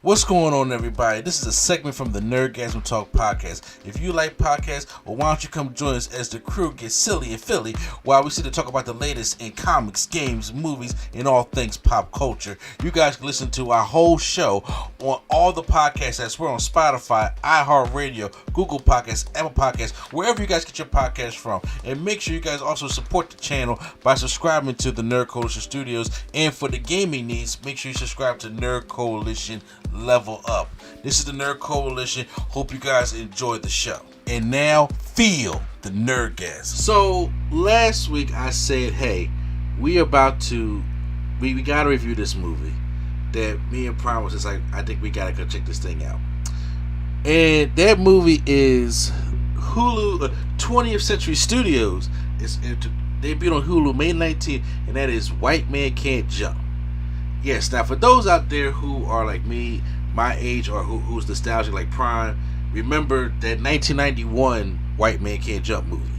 What's going on, everybody? This is a segment from the Nerdgasm Talk podcast. If you like podcasts, well, why don't you come join us as the crew gets silly and Philly while we sit to talk about the latest in comics, games, movies, and all things pop culture. You guys can listen to our whole show on all the podcasts apps. We're on Spotify, iHeartRadio, Google Podcasts, Apple Podcasts, wherever you guys get your podcasts from. And make sure you guys also support the channel by subscribing to the Nerd Coalition Studios. And for the gaming needs, make sure you subscribe to Nerd Coalition Level Up. This is the Nerd Coalition. Hope you guys enjoyed the show. And now, feel the Nerdgasm. So, last week I said, hey, we gotta review this movie. That me and Prime was just like, I think we gotta go check this thing out. And that movie is Hulu, 20th Century Studios. Debuted on Hulu May 19th, and that is White Man Can't Jump. Yes, now for those out there who are like me, my age, or who's nostalgic like Prime, remember that 1991 White Man Can't Jump movie.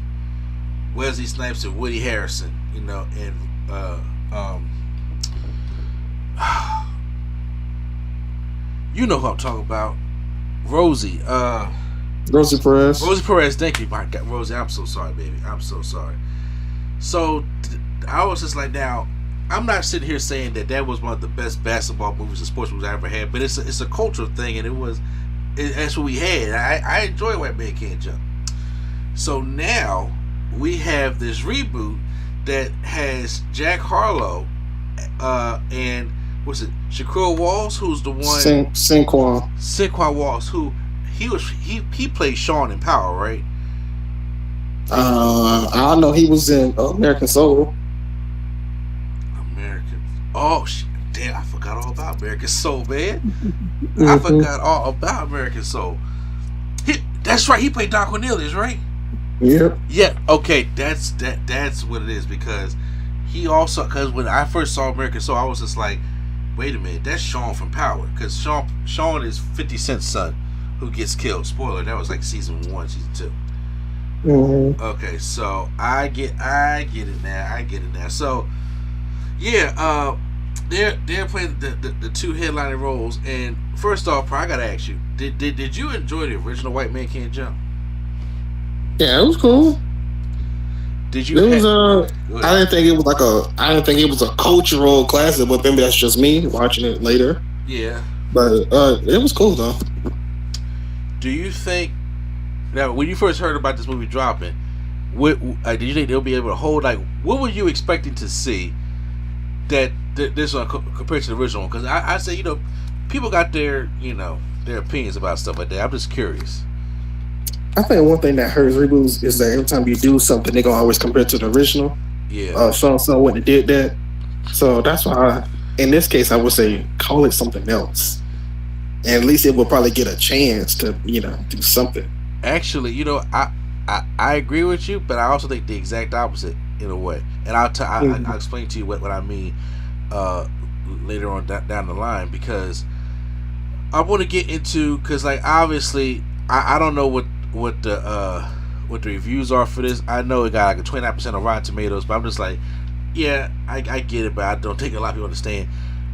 Wesley Snipes and Woody Harrelson, and you know who I'm talking about. Rosie Perez. Rosie Perez, thank you. My God, Rosie, I'm so sorry, baby. I'm so sorry. So I was just like, now, I'm not sitting here saying that was one of the best basketball movies and sports movies I ever had, but it's a cultural thing, and that's what we had. I enjoy White Man Can't Jump. So now we have this reboot that has Jack Harlow and what's it, Shakur Walls, who's the one Sinquan Walls, who he played Sean in Power, right? I don't know. He was in American Soul. Oh, damn, I forgot all about American Soul, man. I forgot all about American Soul. That's right, he played Don Cornelius, right? Yep. Yeah, okay, that's what it is, because because when I first saw American Soul, I was just like, wait a minute, that's Sean from Power, because Sean is 50 Cent's son who gets killed. Spoiler, that was like season 1, season 2. Mm-hmm. Okay, so I get it now. So yeah, they're playing the two headlining roles. And first off, I gotta ask you, did you enjoy the original White Man Can't Jump? Yeah, it was cool. Did you? It was I didn't think it was a cultural classic, but maybe that's just me watching it later. Yeah, but it was cool though. Do you think that when you first heard about this movie dropping, did you think they'll be able to hold, like, what were you expecting to see that this one compared to the original one? Because I say, people got their opinions about stuff like that. I'm just curious. I think one thing that hurts reboots is that every time you do something, they're gonna always compare it to the original. Yeah. So when they did that, so that's why in this case I would say call it something else, and at least it will probably get a chance to do something. Actually, I agree with you, but I also think the exact opposite in a way, and I'll explain to you what I mean later on down the line, because I want to get into, because like obviously I don't know what the reviews are for this. I know it got like a 29% on Rotten Tomatoes, but I'm just like, yeah, I get it, but I don't think a lot of people understand.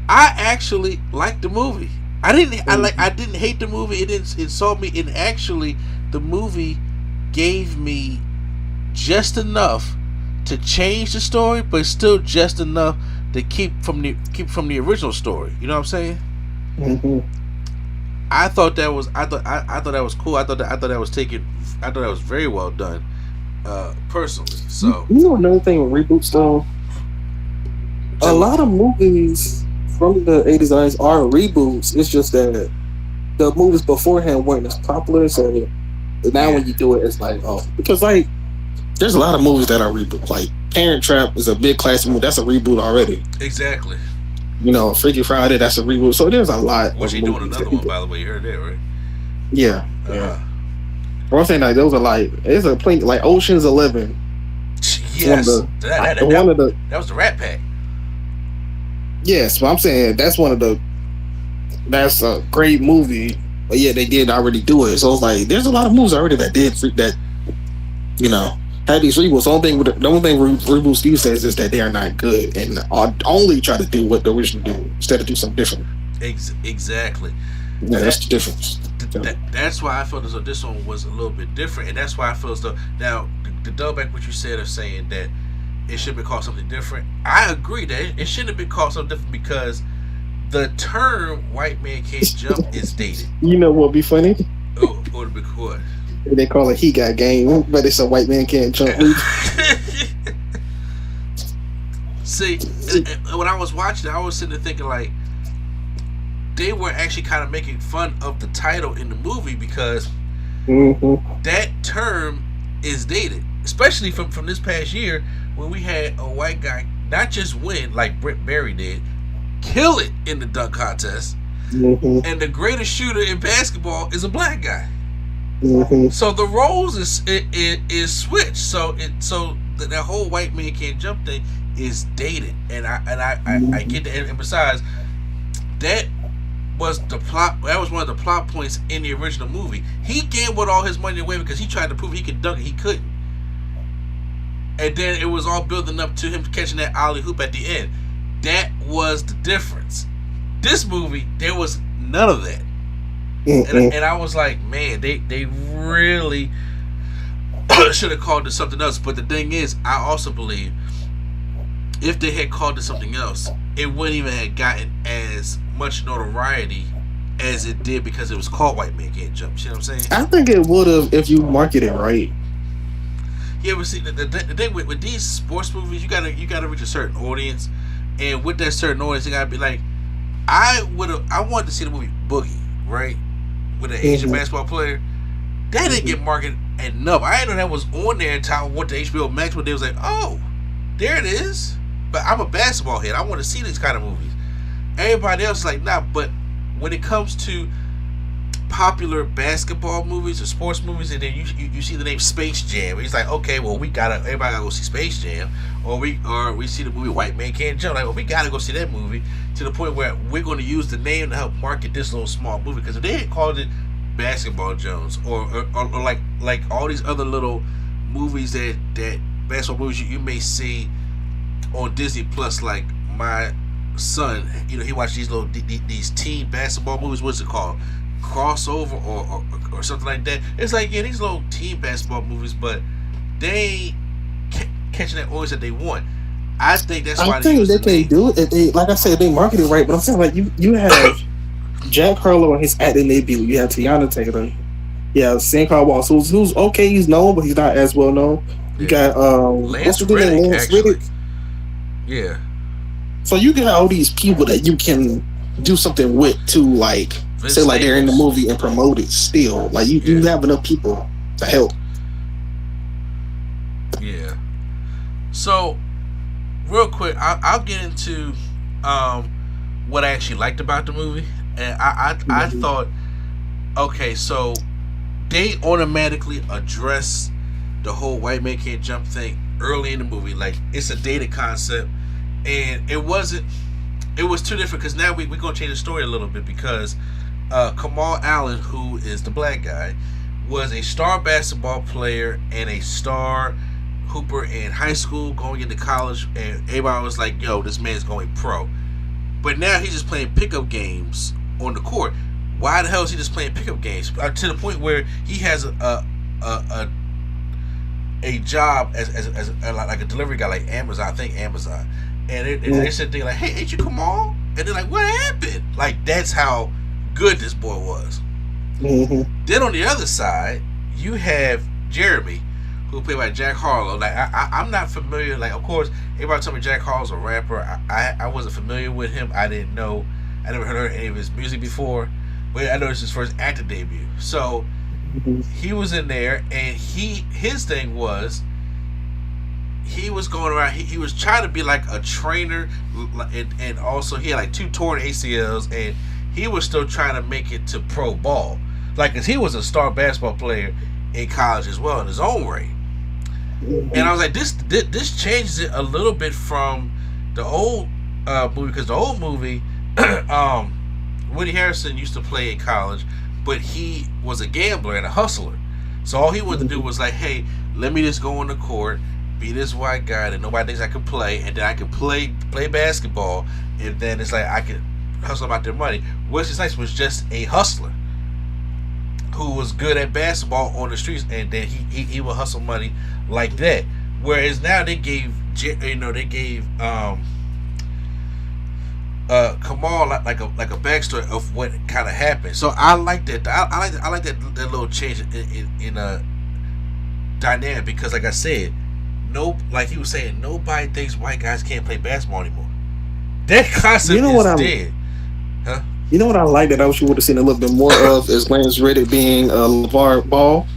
I actually liked the movie. I didn't hate the movie. It didn't insult me. And actually, the movie gave me just enough to change the story, but still just enough to keep from the original story. You know what I'm saying? Mm-hmm. I thought that was cool. I thought that was very well done, personally. So another thing with reboots though, a lot of movies from the 80s and 90s are reboots. It's just that the movies beforehand weren't as popular, so now when you do it, it's like, because like there's a lot of movies that are reboots. Like Parent Trap is a big classic movie. That's a reboot already. Exactly. Freaky Friday, that's a reboot. So there's a lot. What's he doing another one, by the way? You heard that, right? Yeah. One thing, like, those are like, it's a plane like Ocean's 11. Yes. That was the Rat Pack. Yes, but I'm saying that's a great movie. But yeah, they did already do it. So it's like there's a lot of movies already that did that, had these reboots. The only thing reboots these days is that they are not good and only try to do what the original did instead of do something different. Exactly. Yeah, that's the difference. That's why I felt as though this one was a little bit different, and that's why I feel as though now to double back what you said of saying that it should be called something different. I agree that it shouldn't have been called something different because the term "white man can't jump" is dated. You know what would be funny? Oh, would be what? They call it "He Got Game," but it's a white man can't jump. See, when I was watching it, I was sitting there thinking like they were actually kind of making fun of the title in the movie because that term is dated, especially from this past year when we had a white guy not just win like Britt Barry did, kill it in the dunk contest, and the greatest shooter in basketball is a black guy. So the roles is switched. So that whole white man can't jump thing is dated, and I get that. And besides, that was the plot. That was one of the plot points in the original movie. He gambled all his money away because he tried to prove he could dunk it. He couldn't, and then it was all building up to him catching that alley hoop at the end. That was the difference. This movie, there was none of that. And I was like, man, they really should have called it something else. But the thing is, I also believe if they had called it something else, it wouldn't even have gotten as much notoriety as it did because it was called White Man Can't Jump. You know what I'm saying? I think it would have if you market it right. Yeah, but see, the thing with these sports movies, you gotta reach a certain audience, and with that certain audience, you gotta be like, I wanted to see the movie Boogie, right? With an Asian basketball player, that didn't get marketed enough. I didn't know that was on there until I went to HBO Max, but they was like, oh, there it is. But I'm a basketball head. I want to see these kind of movies. Everybody else is like, nah. But when it comes to popular basketball movies or sports movies, and then you see the name Space Jam, it's like, okay, well, everybody gotta go see Space Jam, or we see the movie White Man Can't Jump. Like, well, we gotta go see that movie, to the point where we're going to use the name to help market this little small movie. Because if they had called it Basketball Jones or like all these other little movies that basketball movies you may see on Disney Plus, like my son, he watched these little these teen basketball movies. What's it called? Crossover or something like that. It's like, yeah, these little teen basketball movies, but they catching that audience that they want. I think that's why they can do it. They, like I said, they market it right. But I'm saying, like, you have Jack Harlow and his acting debut. You have Tiana Taylor. Yeah, Sam Walls, who's okay. He's known, but he's not as well known. You got Lance Reddick. Yeah. So you got all these people that you can do something with to, like, say like they're in the movie and promote it still. Like you have enough people to help. Yeah. So real quick, I'll get into what I actually liked about the movie. And I thought, okay, so they automatically address the whole white man can't jump thing early in the movie. Like, it's a dated concept, and it was too different, because now we're going to change the story a little bit, because Kamal Allen, who is the black guy, was a star basketball player and a star hooper in high school, going into college, and everybody was like, yo, this man's going pro. But now he's just playing pickup games on the court. Why the hell is he just playing pickup games? To the point where he has a job as like a delivery guy, like Amazon, I think Amazon. And they said, they're like, hey, ain't you Kamal? And they're like, what happened? Like, that's how good this boy was. Then on the other side, you have Jeremy, who played by Jack Harlow. Like, I'm not familiar. Like, of course, everybody told me Jack Harlow's a rapper. I wasn't familiar with him. I didn't know. I never heard any of his music before. But I know it's his first acting debut. So he was in there, and his thing was, he was going around. He was trying to be like a trainer, and also he had like 2 torn ACLs, and he was still trying to make it to pro ball. Like, cause he was a star basketball player in college as well in his own right. And I was like, this changes it a little bit from the old movie, because the old movie, Woody Harrelson used to play in college, but he was a gambler and a hustler. So all he wanted to do was like, hey, let me just go on the court, be this white guy that nobody thinks I can play, and then I can play basketball, and then it's like I can hustle about their money. Wesley Snipes was just a hustler who was good at basketball on the streets, and then he would hustle money like that. Whereas now they gave Kamal like a backstory of what kind of happened. So I like that. I like that little change in dynamic, because like I said, like he was saying, nobody thinks white guys can't play basketball anymore. That concept is dead. Huh? You know what I like that I wish you would have seen a little bit more of is Lance Reddick being LeVar Ball.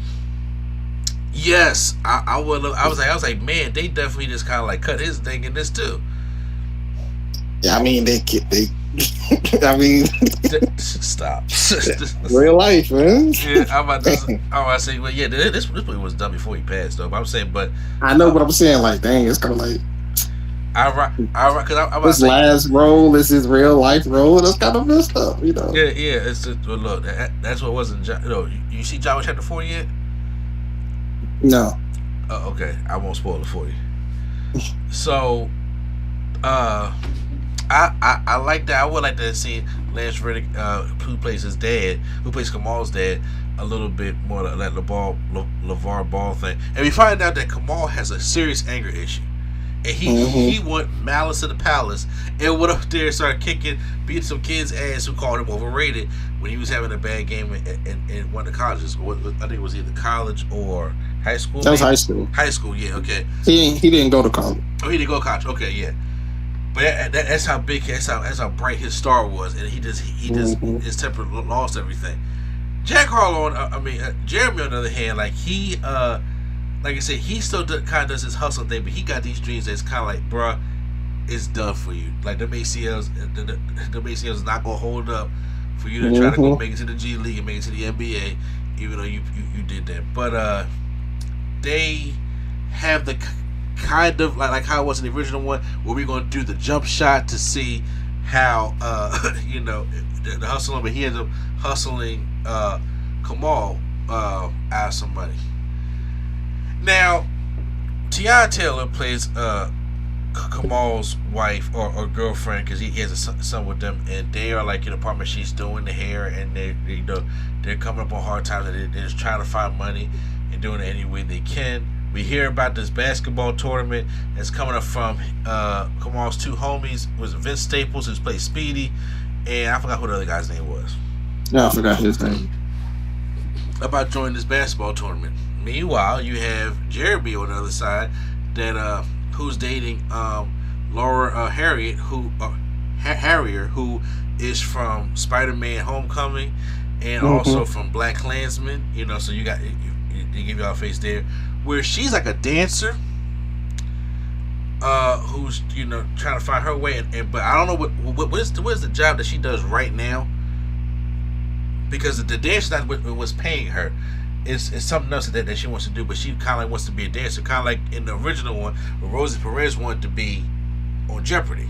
Yes, I would. I was like, man, they definitely just kind of like cut his thing in this too. Yeah, I mean they I mean, stop. Real life, man. Yeah, I'm about to say, well, yeah, this movie was done before he passed, though. But I'm saying, but I know what I'm saying. Like, dang, it's kind of like. Because his last role is his real life role. That's kind of messed up, you know. Yeah. It's just, well, look, that's what wasn't. You see John Wick Chapter 4 yet? No. Oh, okay. I won't spoil it for you. So, I like that. I would like to see Lance Reddick, who plays his dad, who plays Kamal's dad, a little bit more like that LeVar Ball thing. And we find out that Kamal has a serious anger issue. And he went malice to the palace and went up there and started beating some kid's ass who called him overrated when he was having a bad game in one of the colleges. I think it was either college or high school. That was high school. High school, yeah, okay. He didn't go to college. Oh, he didn't go to college. Okay, yeah. But that's how big, that's how bright his star was, and he just his temper lost everything. Jack Harlow, Jeremy on the other hand, like he. Like I said, he still kind of does his hustle thing, but he got these dreams that's kind of like, bruh, it's done for you. Like, the ACLs is not going to hold up for you to try to go make it to the G League and make it to the NBA, even though you did that. But they have the kind of, like how it was in the original one, where we're going to do the jump shot to see how, the hustling, but he ends up hustling Kamal out of some money. Now, Tiana Taylor plays Kamal's wife or girlfriend, because he has a son with them, and they are like in an apartment. She's doing the hair, and they're coming up on hard times, and they're just trying to find money and doing it any way they can. We hear about this basketball tournament that's coming up from Kamal's two homies. It was Vince Staples, who plays Speedy, and I forgot who the other guy's name was. No, I forgot his name. About joining this basketball tournament. Meanwhile, you have Jeremy on the other side, that who's dating Laura Harrier, who is from Spider-Man: Homecoming, and also from Black Klansman. So you got they give y'all a face there, where she's like a dancer, who's trying to find her way, but I don't know what is the job that she does right now, because the dance that was paying her. It's something else that she wants to do, but she kind of like wants to be a dancer, kind of like in the original one where Rosie Perez wanted to be on Jeopardy.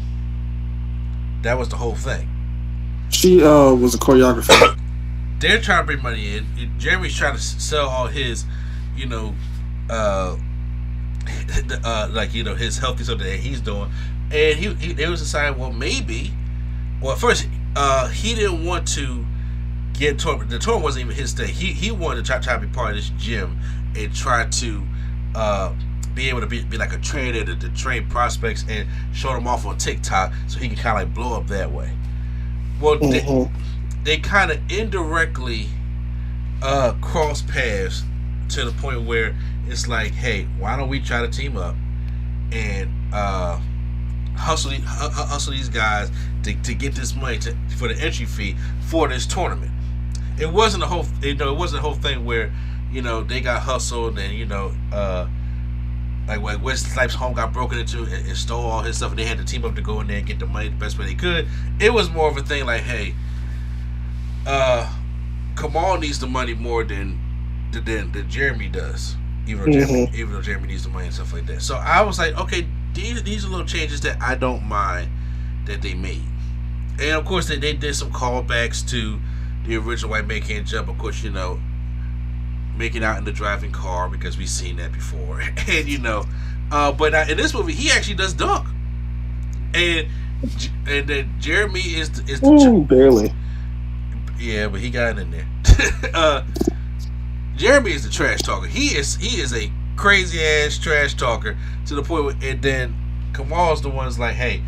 That was the whole thing. She was a choreographer. They're trying to bring money in. Jeremy's trying to sell all his, his healthy stuff that he's doing, and they was deciding, first he didn't want to get tournament. The tournament wasn't even his thing. He wanted to try to be part of this gym and try to be able to be like a trainer to train prospects and show them off on TikTok so he can kind of like blow up that way. Well, they kind of indirectly cross paths to the point where it's like, hey, why don't we try to team up and hustle these guys to get this money for the entry fee for this tournament. It wasn't a whole thing where they got hustled and like Wesley Snipes' home got broken into and stole all his stuff, and they had to team up to go in there and get the money the best way they could. It was more of a thing like, hey, Kamal needs the money more than Jeremy does, even though Jeremy needs the money and stuff like that. So I was like, okay, these are little changes that I don't mind that they made. And of course they did some callbacks to the original White Man Can't Jump, of course, making out in the driving car, because we've seen that before. And but in this movie he actually does dunk, and And then Jeremy is Barely. yeah, but he got in there. Jeremy is the trash talker. He is a crazy ass trash talker to the point where, and then Kamal's the one's like, hey,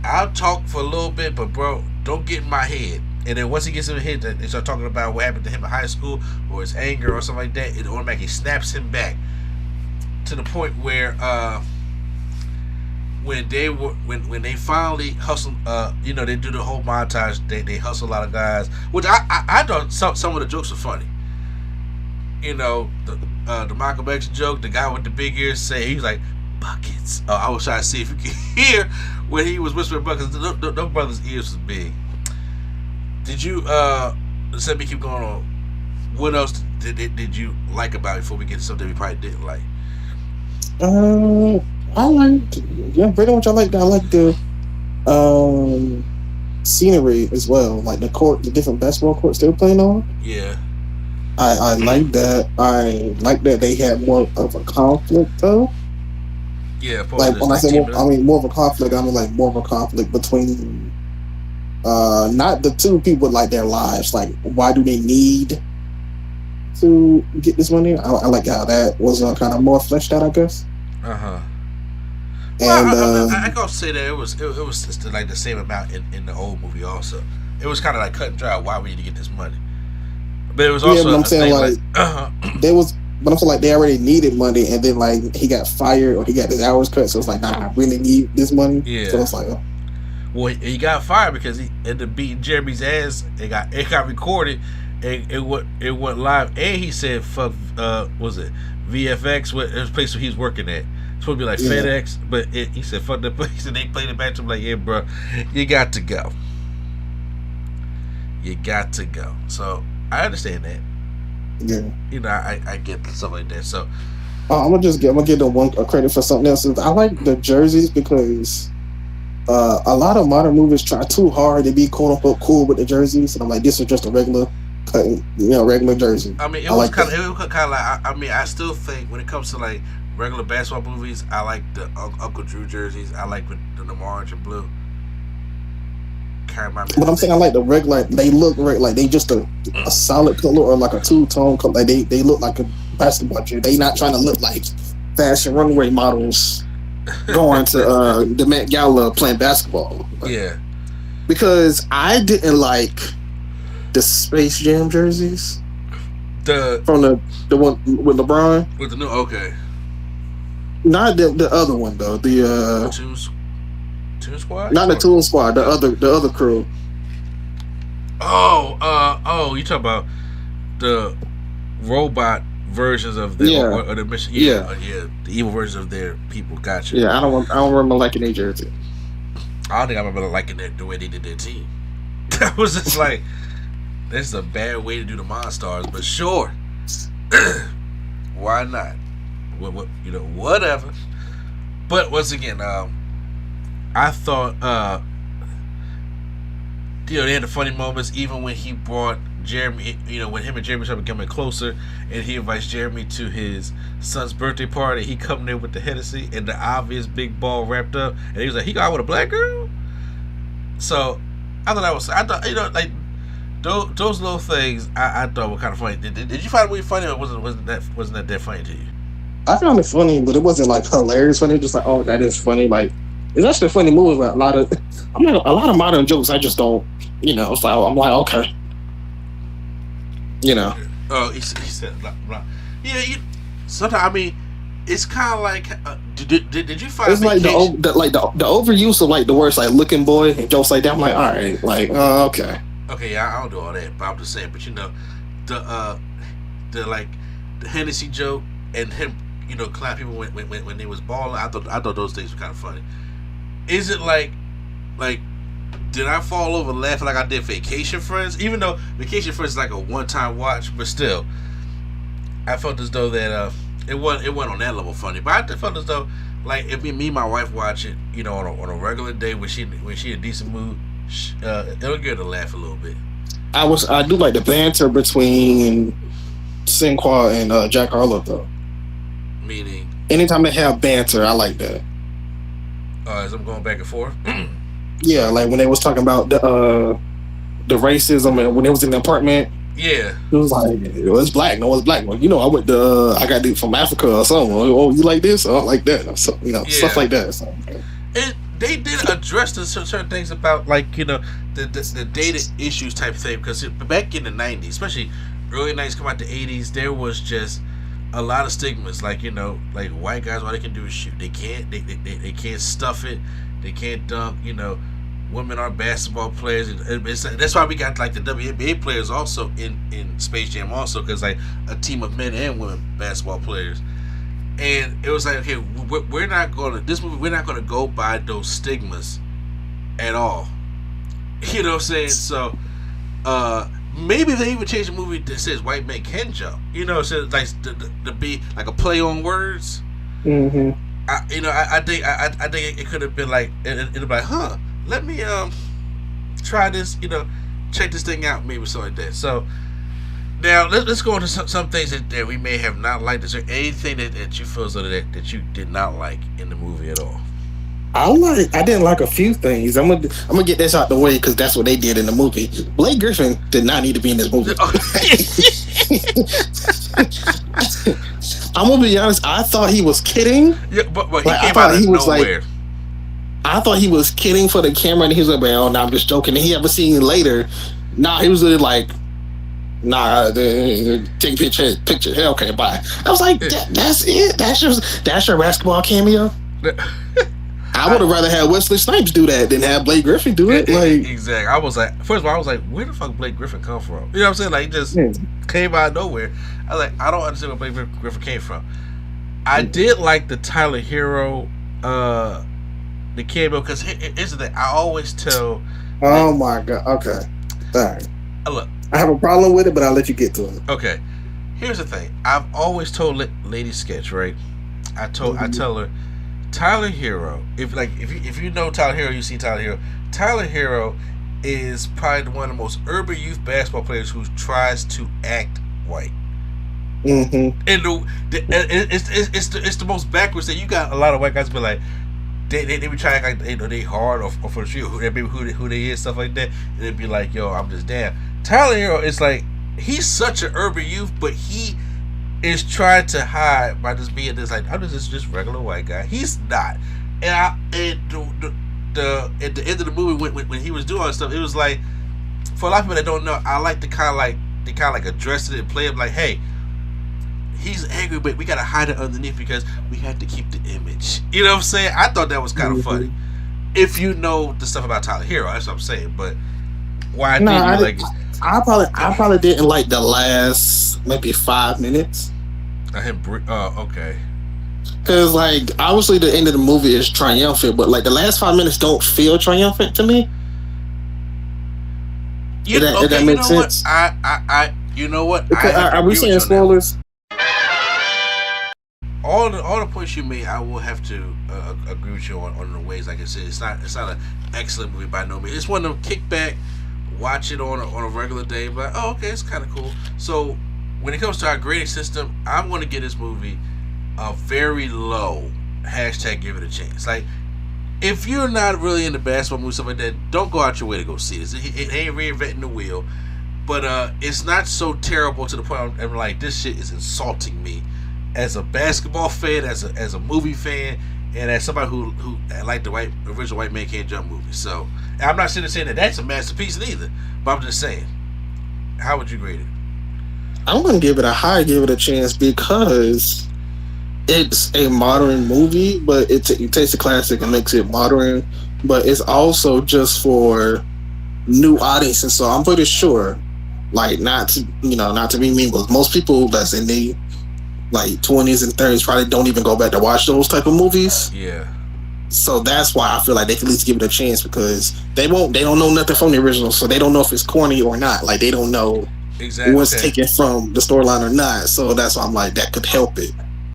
I'll talk for a little bit, but bro, don't get in my head. And then once he gets in the head, they start talking about what happened to him in high school or his anger or something like that. It automatically snaps him back to the point where when they finally hustle, they do the whole montage. They hustle a lot of guys, which I thought some of the jokes were funny. The Michael X joke, the guy with the big ears say, he's like, buckets. I was trying to see if you could hear when he was whispering buckets. Those brothers' ears was big. Did you let me keep going on? What else did you like about it before we get to something we probably didn't like? I liked, pretty much. I like the scenery as well, like the different basketball courts they were playing on. Yeah. I like that. I like that they had more of a conflict though. Yeah, like when I say more of a conflict, I mean like more of a conflict between not the two people, like their lives. Like, why do they need to get this money? I like how that was kind of more fleshed out, I guess. Well, And I can't say that it was just like the same amount in the old movie. Also, it was kind of like cut and dry. Why we need to get this money? But it was also but I'm saying there was. But I'm saying like they already needed money, and then like he got fired or he got his hours cut, so it's like, nah, I really need this money. Yeah. So it's like, well, he got fired because he ended up beating Jeremy's ass. It got recorded, and it went live. And he said, "Fuck, was it VFX? What it was the place where he was working at? It's supposed to be like FedEx, but he said, fuck that place." And they played it back to him like, "Yeah, bro, you got to go. You got to go." So I understand that. Yeah. I get stuff like that. So I'm gonna give them a credit for something else. I like the jerseys because a lot of modern movies try too hard to be quote unquote cool with the jerseys, and I'm like, this is just a regular jersey. I mean, it was kind of like. I mean, I still think when it comes to like regular basketball movies, I like the Uncle Drew jerseys. I like the orange and blue. But I'm saying I like the regular. They look like they just a solid color or like a two-tone color. Like they look like a basketball jersey. They not trying to look like fashion runway models going to the Met Gala playing basketball. Yeah. Because I didn't like the Space Jam jerseys. From the one with LeBron. With the new okay. Not the other one though. The Toon Squad? Not the Toon Squad. The other crew. You talking about the robot versions of their or the mission? The evil versions of their people. Gotcha. Yeah, I don't remember liking their jersey. I don't think I remember liking the way they did their team. That was just like, this is a bad way to do the Monstars, but sure, why not? Whatever. But once again, I thought, they had the funny moments, even when he brought Jeremy, when him and Jeremy started becoming closer, and he invites Jeremy to his son's birthday party. He come there with the Hennessy and the obvious big ball wrapped up, and he was like, he got out with a black girl. So I thought those little things I thought were kind of funny. Did you find the movie funny, or wasn't that funny to you? I found it funny, but it wasn't like hilarious funny. Just like, oh, that is funny. Like, it's actually a funny movie. But a lot of modern jokes I just don't. It's like, I'm like, okay. Oh, he said, blah. Yeah. Sometimes, I mean, it's kind of like. Did you find? It's like the overuse of like the words like "looking boy" and jokes like that. I'm like, all right, like, okay. Okay, yeah, I don't do all that, but I'm just saying. But the Hennessy joke and him, clap people when they was balling. I thought those things were kind of funny. Is it like, did I fall over laughing like I did Vacation Friends? Even though Vacation Friends is like a one-time watch, but still, I felt as though that it wasn't on that level funny. But I felt as though like if me and my wife watch it, on a regular day when she in a decent mood, it'll get her to laugh a little bit. I do like the banter between Sinqua and Jack Harlow though. Meaning, anytime they have banter, I like that. As I'm going back and forth. Yeah, like when they was talking about the racism and when it was in the apartment. Yeah. It was like, it's black. No, it's black. Well, I went to, I got it from Africa or something. Oh, you like this? Oh, I like that. So, stuff like that. So, they did address certain things about, like, the data issues type thing, because back in the 90s, especially early 90s, come out the 80s, there was just a lot of stigmas, like, like white guys, all they can do is shoot. They can't stuff it. They can't dunk. Women are basketball players. That's why we got, like, the WNBA players also in Space Jam also, because, like, a team of men and women basketball players. And it was like, okay, we're not going to go by those stigmas at all. You know what I'm saying? So maybe they even change the movie that says white men can jump. So like to be like a play on words. Mm-hmm. I think it could have been like, it'll be like, let me try this, check this thing out, maybe something like that. So now let's go into some things that we may have not liked. Is there anything that you feel that you did not like in the movie at all? I didn't like a few things. I'm gonna get this out the way because that's what they did in the movie. Blake Griffin did not need to be in this movie. I'm gonna be honest. I thought he was kidding. Yeah, but he came out of nowhere. I thought he was kidding for the camera, and he was like, "Well, no, I'm just joking." And he ever seen later? Nah, he was really like, "Nah, take picture. Okay, bye." I was like, "That's it. That's your basketball cameo." I would have rather had Wesley Snipes do that than have Blake Griffin do it. Exactly. I was like, first of all, where the fuck Blake Griffin come from? You know what I'm saying? Like, he just came out of nowhere. I was like, I don't understand where Blake Griffin came from. I did like the Tyler Hero, the cameo, because here's the thing. I always tell. Oh my god. Okay. All right. Look, I have a problem with it, but I'll let you get to it. Okay. Here's the thing. I've always told Lady Sketch, right? I tell her, Tyler Hero, if you know Tyler Hero, you see Tyler Hero. Tyler Hero is probably one of the most urban youth basketball players who tries to act white. Mm-hmm. And it's the most backwards thing. You got a lot of white guys be like, they be trying to act like they hard or for sure who they is, stuff like that, and they'd be like, yo, I'm just damn. Tyler Hero is like, he's such an urban youth, but he is trying to hide by just being this, like, I'm just regular white guy. He's not. And at the end of the movie when he was doing all this stuff, it was like, for a lot of people that don't know, I like to kind of like address it and play it like, hey, he's angry, but we gotta hide it underneath because we have to keep the image. You know what I'm saying? I thought that was kind of funny. If you know the stuff about Tyler Hero, that's what I'm saying. But why didn't you like it? I probably didn't like the last maybe 5 minutes. Okay. Because, like, obviously the end of the movie is triumphant, but like the last 5 minutes don't feel triumphant to me. If that makes sense. You know what? Are we saying spoilers? All the points you made, I will have to agree with you on the ways. Like I said, it's not an excellent movie by no means. It's one of them kick back, watch it on a regular day, but oh, okay, it's kind of cool. So when it comes to our grading system, I'm going to give this movie a very low #, give it a chance. Like, if you're not really into basketball movies, stuff like that, don't go out your way to go see this. It ain't reinventing the wheel, but it's not so terrible to the point I'm like, this shit is insulting me as a basketball fan, as a movie fan, and as somebody who like the original White Man Can't Jump movie. So I'm not sitting saying that that's a masterpiece neither, but I'm just saying, how would you grade it? I'm gonna give it a high, give it a chance, because it's a modern movie, but it takes a classic and makes it modern, but it's also just for new audiences. So I'm pretty sure, like, not to be mean, but most people that's in the like 20s and 30s probably don't even go back to watch those type of movies. Yeah. So that's why I feel like they can at least give it a chance, because they don't know nothing from the original, so they don't know if it's corny or not. Like, they don't know exactly what's taken from the storyline or not. So that's why I'm like, that could help it.